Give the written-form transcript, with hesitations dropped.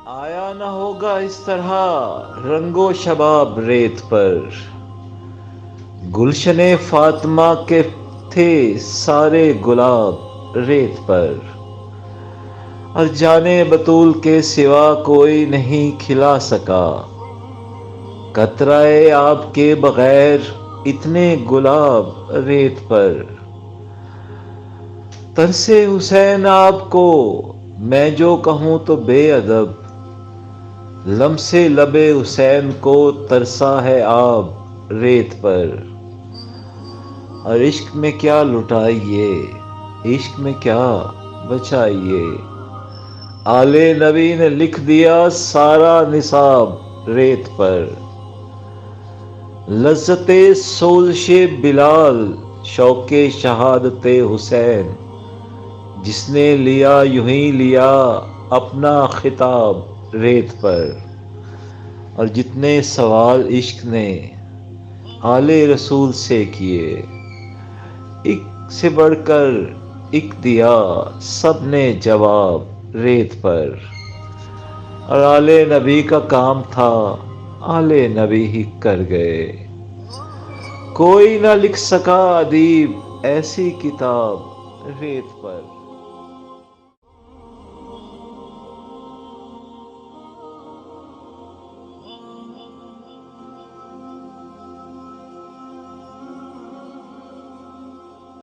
آیا نہ ہوگا اس طرح رنگ و شباب ریت پر، گلشن فاطمہ کے تھے سارے گلاب ریت پر، اور جانے بطول کے سوا کوئی نہیں کھلا سکا، قطرۂ آب کے بغیر اتنے گلاب ریت پر۔ ترس حسین آپ کو میں جو کہوں تو بے ادب، لمس لب حسین کو ترسا ہے آب ریت پر، اور عشق میں کیا لٹائیے عشق میں کیا بچائیے، آل نبی نے لکھ دیا سارا نصاب ریت پر، لذت سوزش بلال شوق شہادت حسین، جس نے لیا یوں ہی لیا اپنا خطاب ریت پر، اور جتنے سوال عشق نے آل رسول سے کیے، ایک سے بڑھ کر ایک دیا سب نے جواب ریت پر، اور آل نبی کا کام تھا آل نبی ہی کر گئے، کوئی نہ لکھ سکا ادیب ایسی کتاب ریت پر۔